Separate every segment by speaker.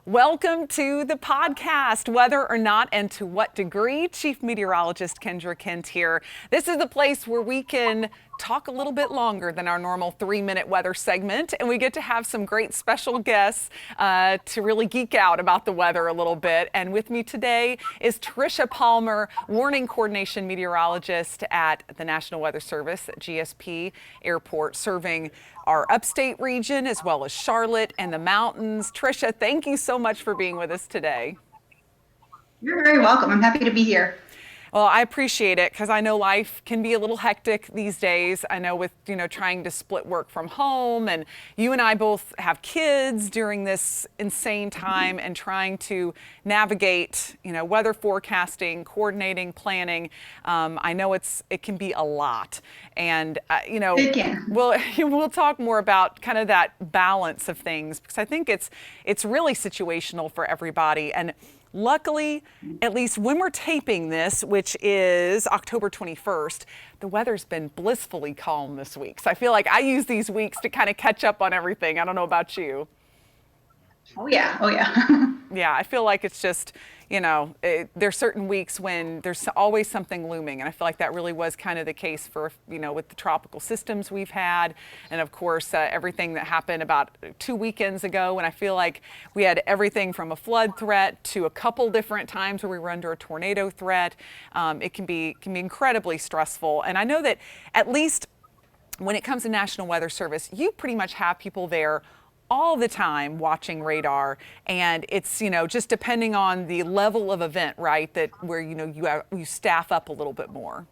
Speaker 1: Welcome to the podcast, Whether or Not and to What Degree. Chief Meteorologist Kendra Kent here. This is the place where we can talk a little bit longer than our normal 3-minute weather segment, and we get to have some great special guests to really geek out about the weather a little bit. And with me today is Trisha Palmer, Warning Coordination Meteorologist at the National Weather Service at GSP Airport, serving our upstate region as well as Charlotte and the mountains. Trisha, thank you so much for being with us today.
Speaker 2: You're very welcome. I'm happy to be here.
Speaker 1: Well, I appreciate it because I know life can be a little hectic these days. I know with, trying to split work from home, and you and I both have kids during this insane time and trying to navigate, weather forecasting, coordinating, planning. I know it can be a lot. And,
Speaker 2: It can.
Speaker 1: we'll talk more about kind of that balance of things because I think it's really situational for everybody. And luckily, at least when we're taping this, which is October 21st, the weather's been blissfully calm this week. So I feel like I use these weeks to kind of catch up on everything. I don't know about you.
Speaker 2: Oh, yeah. Oh, yeah.
Speaker 1: Yeah, I feel like it's just, there's certain weeks when there's always something looming. And I feel like that really was kind of the case for, with the tropical systems we've had. And of course, everything that happened about 2 weekends ago. And I feel like we had everything from a flood threat to a couple different times where we were under a tornado threat. It can be incredibly stressful. And I know that at least when it comes to National Weather Service, you pretty much have people there all the time watching radar, and it's just depending on the level of event, right, that where you staff up a little bit more.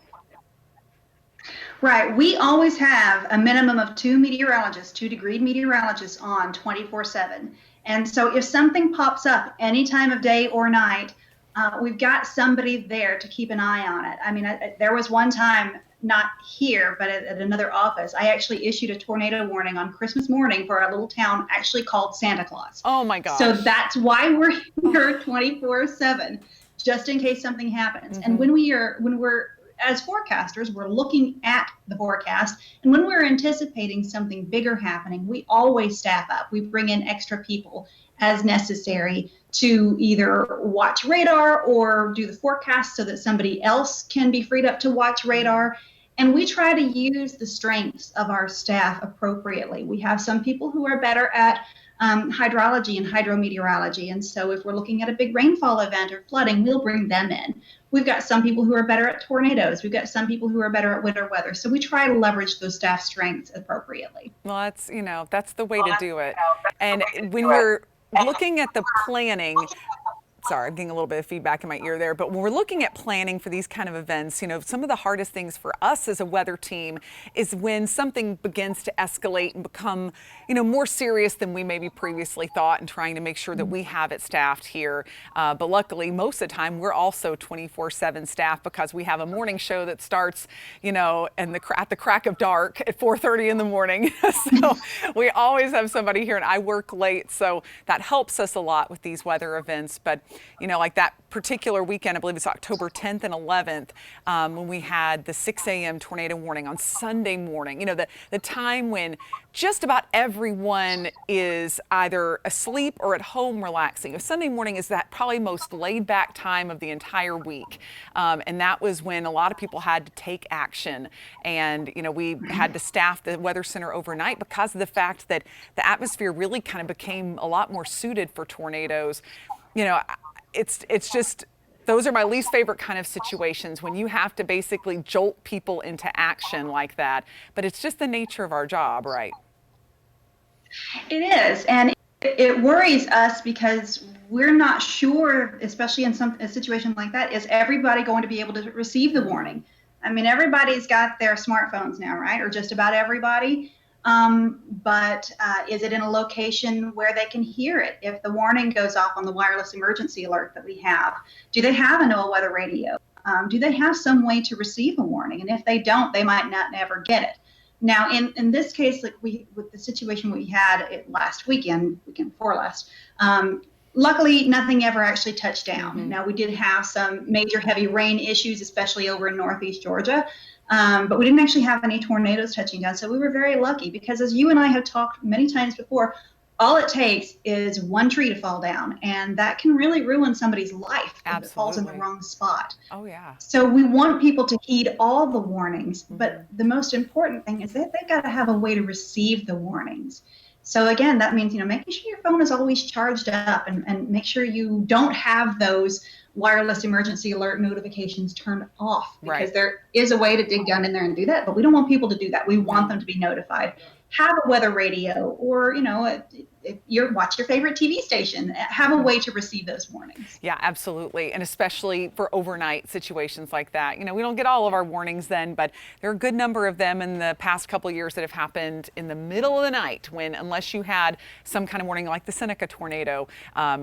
Speaker 2: Right. We always have a minimum of 2 meteorologists, 2-degree meteorologists on 24/7. And so if something pops up any time of day or night, we've got somebody there to keep an eye on it. I mean, there was one time, not here, but at another office, I actually issued a tornado warning on Christmas morning for a little town actually called Santa Claus.
Speaker 1: Oh my gosh.
Speaker 2: So that's why we're here 24/7, just in case something happens. And when we're as forecasters, we're looking at the forecast, and when we're anticipating something bigger happening, we always staff up. We bring in extra people as necessary to either watch radar or do the forecast so that somebody else can be freed up to watch radar. And we try to use the strengths of our staff appropriately. We have some people who are better at hydrology and hydrometeorology. And so if we're looking at a big rainfall event or flooding, we'll bring them in. We've got some people who are better at tornadoes. We've got some people who are better at winter weather. So we try to leverage those staff strengths appropriately.
Speaker 1: Well, that's the way to do it. And when you're looking at the planning, sorry, I'm getting a little bit of feedback in my ear there, but when we're looking at planning for these kind of events, some of the hardest things for us as a weather team is when something begins to escalate and become, more serious than we maybe previously thought, and trying to make sure that we have it staffed here. But luckily, most of the time, we're also 24/7 staff because we have a morning show that starts, at the crack of dark at 4:30 in the morning. So we always have somebody here, and I work late, so that helps us a lot with these weather events. But like that particular weekend, I believe it's October 10th and 11th, when we had the 6 a.m. tornado warning on Sunday morning, the time when just about everyone is either asleep or at home relaxing. Sunday morning is that probably most laid back time of the entire week. And that was when a lot of people had to take action. And, we had to staff the Weather Center overnight because of the fact that the atmosphere really kind of became a lot more suited for tornadoes. It's just, those are my least favorite kind of situations when you have to basically jolt people into action like that. But it's just the nature of our job, right?
Speaker 2: It is. And it worries us because we're not sure, especially in a situation like that, is everybody going to be able to receive the warning? I mean, everybody's got their smartphones now, right? Or just about everybody. But is it in a location where they can hear it? If the warning goes off on the wireless emergency alert that we have, do they have a NOAA weather radio? Do they have some way to receive a warning? And if they don't, they might not never get it. Now, in this case, like with the situation we had last weekend before last, luckily nothing ever actually touched down.
Speaker 1: Mm-hmm.
Speaker 2: Now, we did have some major heavy rain issues, especially over in northeast Georgia. But we didn't actually have any tornadoes touching down. So we were very lucky because, as you and I have talked many times before, all it takes is one tree to fall down, and that can really ruin somebody's life if it falls in the
Speaker 1: Absolutely.
Speaker 2: wrong spot.
Speaker 1: Oh, yeah.
Speaker 2: So we want people to heed all the warnings,
Speaker 1: Mm-hmm.
Speaker 2: but the most important thing is that they've got to have a way to receive the warnings. So again, that means, making sure your phone is always charged up, and make sure you don't have those wireless emergency alert notifications turned off, because
Speaker 1: Right.
Speaker 2: there is a way to dig down in there and do that, but we don't want people to do that. We want
Speaker 1: No.
Speaker 2: them to be notified. Have a weather radio, or, if you're watch your favorite TV station, have a way to receive those warnings.
Speaker 1: Yeah, absolutely. And especially for overnight situations like that. We don't get all of our warnings then, but there are a good number of them in the past couple of years that have happened in the middle of the night when, unless you had some kind of warning like the Seneca tornado,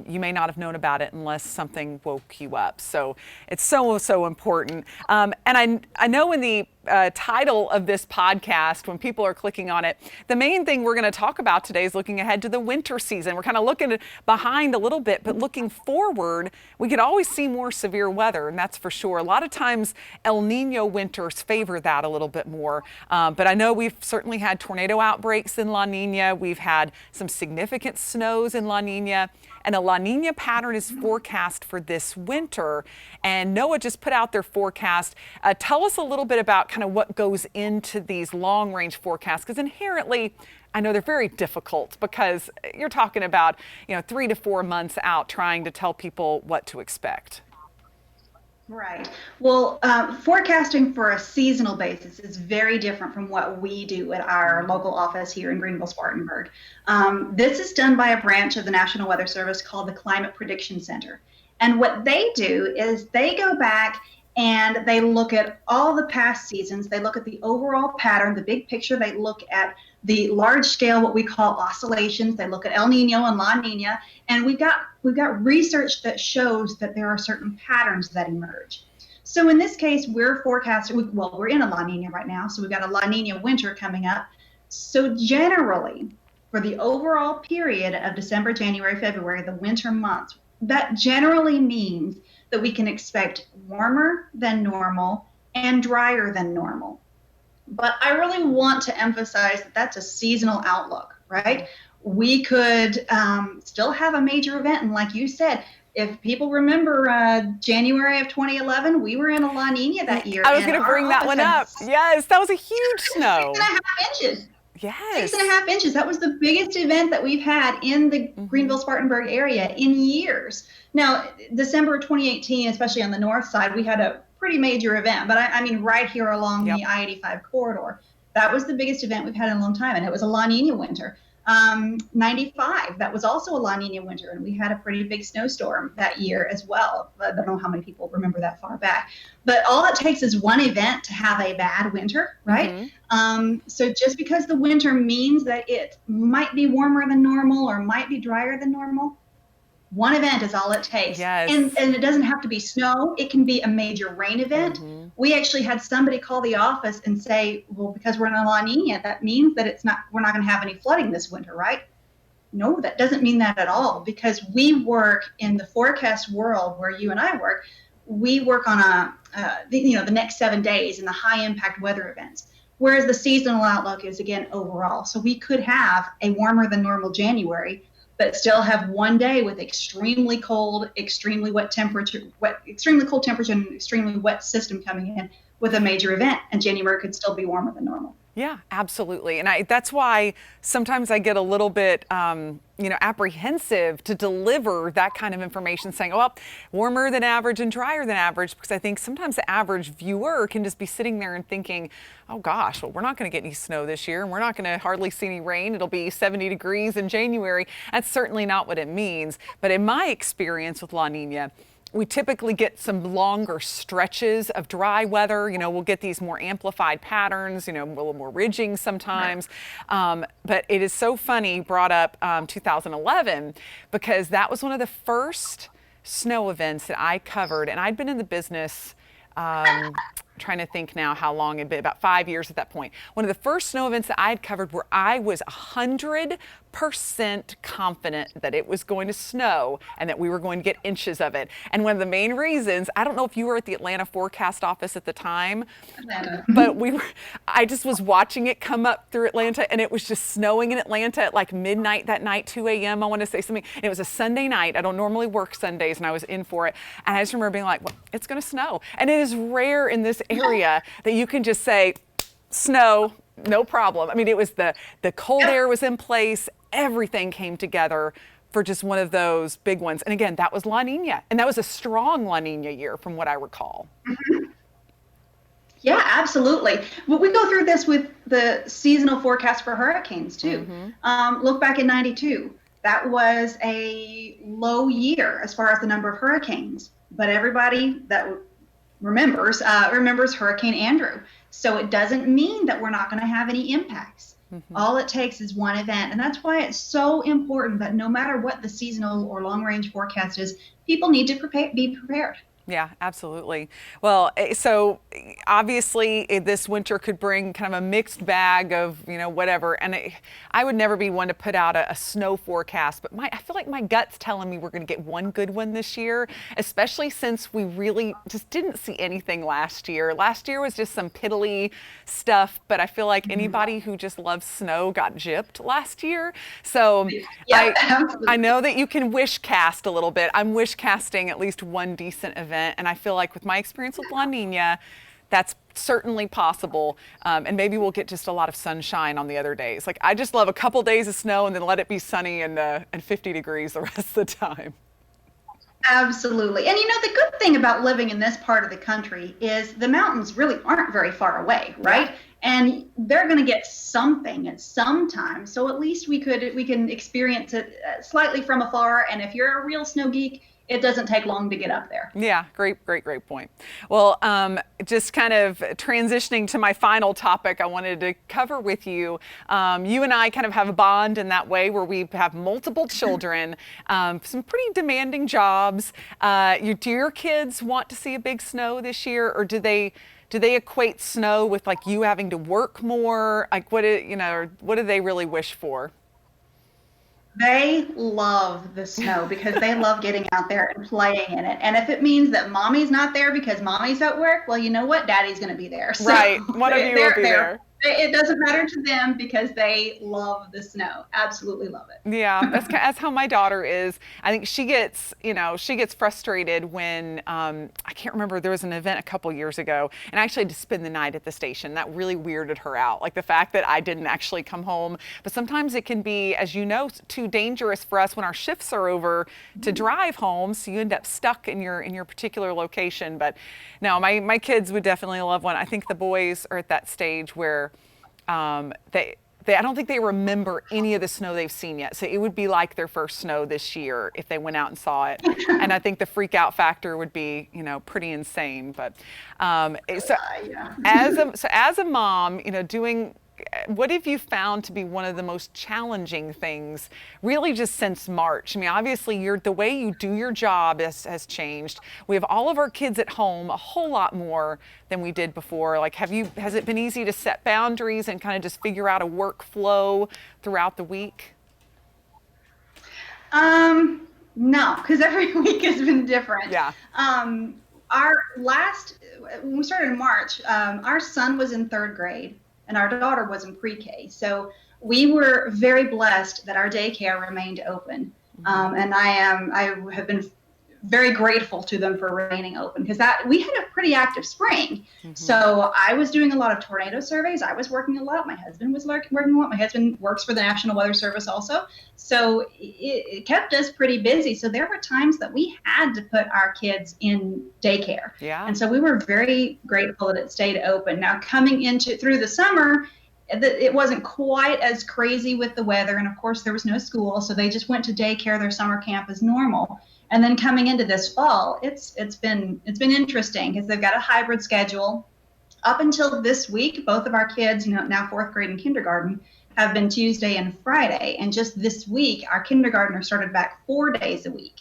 Speaker 1: you may not have known about it unless something woke you up. So it's so important. And I know in the title of this podcast, when people are clicking on it, the main thing we're going to talk about today is looking ahead to the winter season. We're kind of looking behind a little bit, but looking forward, we could always see more severe weather, and that's for sure. A lot of times El Nino winters favor that a little bit more, but I know we've certainly had tornado outbreaks in La Nina. We've had some significant snows in La Nina. And a La Nina pattern is forecast for this winter. And NOAA just put out their forecast. Tell us a little bit about kind of what goes into these long range forecasts, because inherently, I know they're very difficult because you're talking about, 3 to 4 months out trying to tell people what to expect.
Speaker 2: Right. Well, forecasting for a seasonal basis is very different from what we do at our local office here in Greenville, Spartanburg. This is done by a branch of the National Weather Service called the Climate Prediction Center. And what they do is they go back and they look at all the past seasons. They look at the overall pattern, the big picture. They look at the large scale, what we call oscillations. They look at El Nino and La Nina, and we've got research that shows that there are certain patterns that emerge. So in this case, we're forecasting. We're in a La Nina right now, so we've got a La Nina winter coming up. So generally, for the overall period of December, January, February, the winter months, that generally means that we can expect warmer than normal and drier than normal. But I really want to emphasize that that's a seasonal outlook, right? We could still have a major event. And like you said, if people remember January of 2011, we were in a La Nina that year.
Speaker 1: I was going to bring that one up. Yes, that was a huge snow.
Speaker 2: 6.5 inches.
Speaker 1: Yes.
Speaker 2: 6.5 inches. That was the biggest event that we've had in the Greenville Spartanburg area in years. Now, December 2018, especially on the north side, we had a pretty major event, but I mean right here along the I-85 corridor. That was the biggest event we've had in a long time, and it was a La Nina winter. 95, that was also a La Nina winter, and we had a pretty big snowstorm that year as well. I don't know how many people remember that far back, but all it takes is one event to have a bad winter, right? So just because the winter means that it might be warmer than normal or might be drier than normal, one event is all it takes.
Speaker 1: Yes.
Speaker 2: And it doesn't have to be snow. It can be a major rain event. We actually had somebody call the office and say, well, because we're in a La Nina, that means that we're not going to have any flooding this winter, right? No, that doesn't mean that at all, because we work in the forecast world where you and I work. We work on the next 7 days in the high impact weather events, whereas the seasonal outlook is, again, overall. So we could have a warmer than normal January, but still have one day with extremely cold, extremely cold temperature, and extremely wet system coming in with a major event, and January could still be warmer than normal.
Speaker 1: Yeah, absolutely. And that's why sometimes I get a little bit, apprehensive to deliver that kind of information saying, oh, well, warmer than average and drier than average, because I think sometimes the average viewer can just be sitting there and thinking, oh gosh, well, we're not going to get any snow this year and we're not going to hardly see any rain. It'll be 70 degrees in January. That's certainly not what it means. But in my experience with La Nina, we typically get some longer stretches of dry weather. We'll get these more amplified patterns, a little more ridging sometimes. But it is so funny, brought up 2011, because that was one of the first snow events that I covered. And I'd been in the business trying to think now how long it'd been, about 5 years at that point. One of the first snow events that I had covered where I was 100% confident that it was going to snow and that we were going to get inches of it. And one of the main reasons, I don't know if you were at the Atlanta forecast office at the time, but I just was watching it come up through Atlanta, and it was just snowing in Atlanta at like midnight that night, 2 a.m. I want to say something. And it was a Sunday night. I don't normally work Sundays, and I was in for it. And I just remember being like, well, it's going to snow. And it is rare in this area that you can just say, snow, no problem. I mean, it was the cold air was in place. Everything came together for just one of those big ones. And again, that was La Nina. And that was a strong La Nina year from what I recall.
Speaker 2: Yeah, absolutely. Well, we go through this with the seasonal forecast for hurricanes too. Look back at 92. That was a low year as far as the number of hurricanes. But everybody that remembers Hurricane Andrew. So it doesn't mean that we're not going to have any impacts. All it takes is one event. And that's why it's so important that no matter what the seasonal or long range forecast is, people need to be prepared.
Speaker 1: Yeah, absolutely. Well, so obviously this winter could bring kind of a mixed bag of, whatever. And I would never be one to put out a snow forecast, but I feel like my gut's telling me we're going to get one good one this year, especially since we really just didn't see anything last year. Last year was just some piddly stuff, but I feel like anybody who just loves snow got gypped last year. So
Speaker 2: yeah,
Speaker 1: I know that you can wish cast a little bit. I'm wish casting at least one decent event. And I feel like with my experience with La Nina, that's certainly possible. And maybe we'll get just a lot of sunshine on the other days. Like, I just love a couple days of snow and then let it be sunny and 50 degrees the rest of the time.
Speaker 2: Absolutely. And the good thing about living in this part of the country is the mountains really aren't very far away, right? Yeah. And they're going to get something at some time. So at least we can experience it slightly from afar. And if you're a real snow geek, it doesn't take long to get up there.
Speaker 1: Yeah, great point. Well, just kind of transitioning to my final topic I wanted to cover with you. You and I kind of have a bond in that way where we have multiple children, some pretty demanding jobs. Do your kids want to see a big snow this year, or do they equate snow with like you having to work more? Like what do they really wish for?
Speaker 2: They love the snow because they love getting out there and playing in it. And if it means that mommy's not there because mommy's at work, well, you know what? Daddy's going to be there. So
Speaker 1: right. One of you will be there.
Speaker 2: It doesn't matter to them because they love the snow. Absolutely love it.
Speaker 1: Yeah, that's how my daughter is. I think she gets frustrated when, I can't remember, there was an event a couple years ago, and I actually had to spend the night at the station. That really weirded her out, like the fact that I didn't actually come home. But sometimes it can be, as you know, too dangerous for us when our shifts are over to drive home, so you end up stuck in your particular location. But no, my kids would definitely love one. I think the boys are at that stage where I don't think they remember any of the snow they've seen yet. So it would be like their first snow this year if they went out and saw it. And I think the freak out factor would be, pretty insane. But as a mom, what have you found to be one of the most challenging things really just since March? I mean, obviously the way you do your job has changed. We have all of our kids at home a whole lot more than we did before. Like, has it been easy to set boundaries and kind of just figure out a workflow throughout the week?
Speaker 2: No, because every week has been different.
Speaker 1: Yeah.
Speaker 2: When we started in March, our son was in 3rd grade. And our daughter was in pre-K. So we were very blessed that our daycare remained open. And I have been very grateful to them for remaining open because we had a pretty active spring. So I was doing a lot of tornado surveys. I was working a lot. My husband was working a lot. My husband works for the National Weather Service also. So it kept us pretty busy. So there were times that we had to put our kids in daycare.
Speaker 1: Yeah.
Speaker 2: And so we were very grateful that it stayed open. Now coming through the summer, it wasn't quite as crazy with the weather. And of course there was no school. So they just went to daycare, their summer camp as normal. And then coming into this fall, it's been interesting because they've got a hybrid schedule. Up until this week, both of our kids, now 4th grade and kindergarten, have been Tuesday and Friday. And just this week, our kindergartner started back 4 days a week.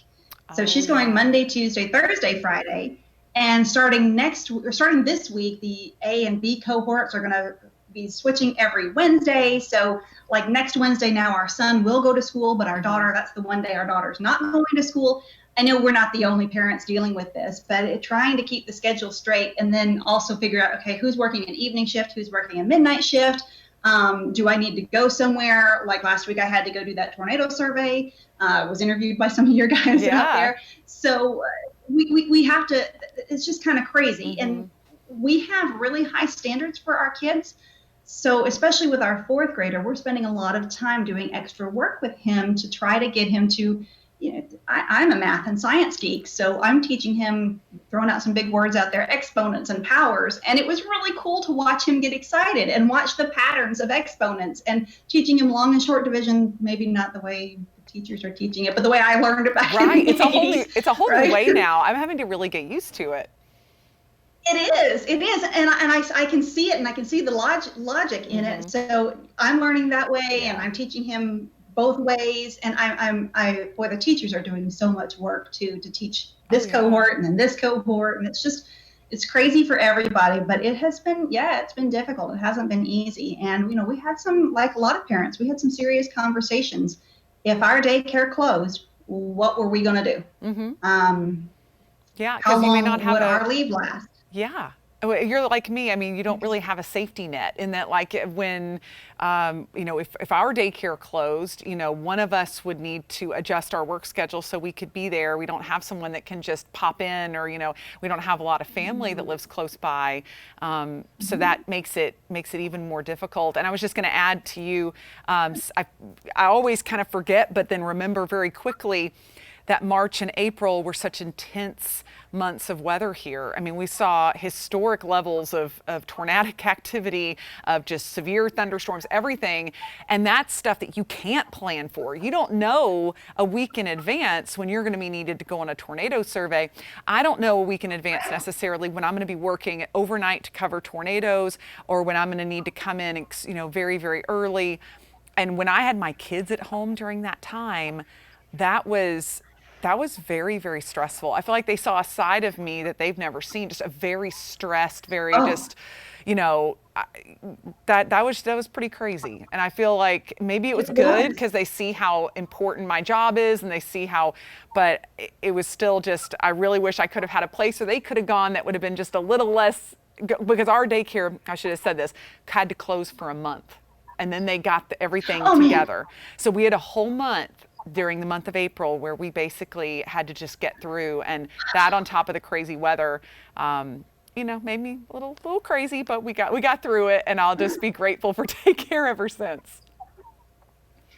Speaker 2: So she's going Monday, Tuesday, Thursday, Friday. And starting this week, the A and B cohorts are going to be switching every Wednesday. So like next Wednesday now, our son will go to school, but our daughter, that's the one day our daughter's not going to school. I know we're not the only parents dealing with this, but trying to keep the schedule straight and then also figure out, okay, who's working an evening shift, who's working a midnight shift. Do I need to go somewhere? Like last week, I had to go do that tornado survey. Was interviewed by some of your guys out there. So we have to, it's just kind of crazy. And we have really high standards for our kids. So especially with our fourth grader, we're spending a lot of time doing extra work with him to try to get him to, I'm a math and science geek, so I'm teaching him, throwing out some big words out there, exponents and powers. And it was really cool to watch him get excited and watch the patterns of exponents and teaching him long and short division, maybe not the way teachers are teaching it, but the way I learned it back in the 80s.
Speaker 1: It's a whole new way now. I'm having to really get used to it.
Speaker 2: It is, and I can see it, and I can see the logic in it. So I'm learning that way, and I'm teaching him both ways. And boy, the teachers are doing so much work to teach this cohort and then this cohort, and it's crazy for everybody. But it has been, it's been difficult. It hasn't been easy, and we had some, like a lot of parents, we had some serious conversations. If our daycare closed, what were we going to do? How long would our leave last?
Speaker 1: Yeah. You're like me. I mean, you don't really have a safety net in that, like when, if our daycare closed, one of us would need to adjust our work schedule so we could be there. We don't have someone that can just pop in, or, we don't have a lot of family that lives close by. So that makes it even more difficult. And I was just going to add to you, I always kind of forget, but then remember very quickly that March and April were such intense months of weather here. I mean, we saw historic levels of tornadic activity, of just severe thunderstorms, everything. And that's stuff that you can't plan for. You don't know a week in advance when you're going to be needed to go on a tornado survey. I don't know a week in advance necessarily when I'm going to be working overnight to cover tornadoes, or when I'm going to need to come in, very, very early. And when I had my kids at home during that time, that was very, very stressful. I feel like they saw a side of me that they've never seen, just a very stressed, very that was pretty crazy. And I feel like maybe it was good because they see how important my job is, and they see but it was still just, I really wish I could have had a place where they could have gone that would have been just a little less, because our daycare, I should have said this, had to close for a month. And then they got everything together. So we had a whole month during the month of April where we basically had to just get through, and that on top of the crazy weather, made me a little crazy, but we got through it, and I'll just be grateful for daycare ever since.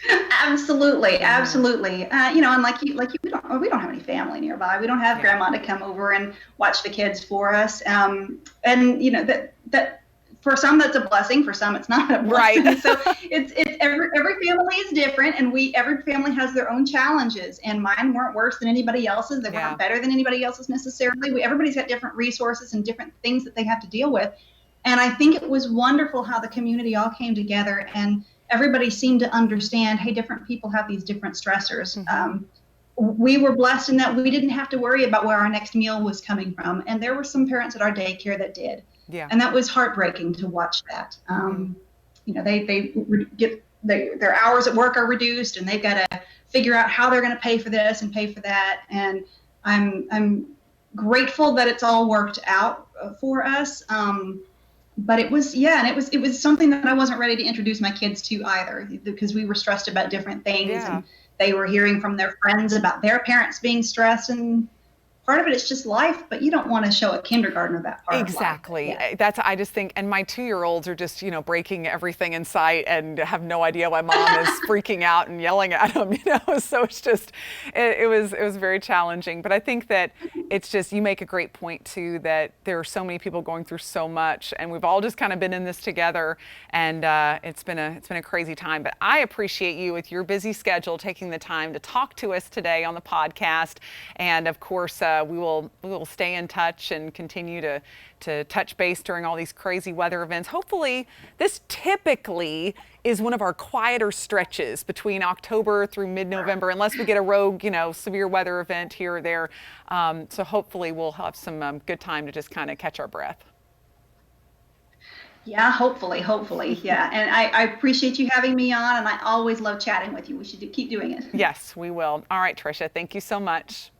Speaker 2: Absolutely. And like you, we don't have any family nearby. We don't have grandma to come over and watch the kids for us. And that for some that's a blessing, for some it's not a blessing. Right. So it's every family is different, and every family has their own challenges, and mine weren't worse than anybody else's. They weren't better than anybody else's necessarily. Everybody's got different resources and different things that they have to deal with. And I think it was wonderful how the community all came together, and everybody seemed to understand, hey, different people have these different stressors. We were blessed in that we didn't have to worry about where our next meal was coming from. And there were some parents at our daycare that did. Yeah. And that was heartbreaking to watch that. Their hours at work are reduced, and they've got to figure out how they're going to pay for this and pay for that. And I'm grateful that it's all worked out for us. But it was something that I wasn't ready to introduce my kids to either, because we were stressed about different things, and they were hearing from their friends about their parents being stressed, and part of it is just life, but you don't want to show a kindergartner that part
Speaker 1: exactly.
Speaker 2: of life.
Speaker 1: That's, I just think, and my 2-year-olds are just, breaking everything in sight and have no idea why mom is freaking out and yelling at them, so it's just, it was very challenging. But I think that it's just, you make a great point too, that there are so many people going through so much, and we've all just kind of been in this together, and it's been a crazy time. But I appreciate you with your busy schedule taking the time to talk to us today on the podcast, and of course, we will stay in touch and continue to touch base during all these crazy weather events. Hopefully, this typically is one of our quieter stretches between October through mid-November, unless we get a rogue, severe weather event here or there. So hopefully, we'll have some good time to just kind of catch our breath.
Speaker 2: Yeah, hopefully. Yeah. And I appreciate you having me on, and I always love chatting with you. We should keep doing it.
Speaker 1: Yes, we will. All right, Trisha, thank you so much.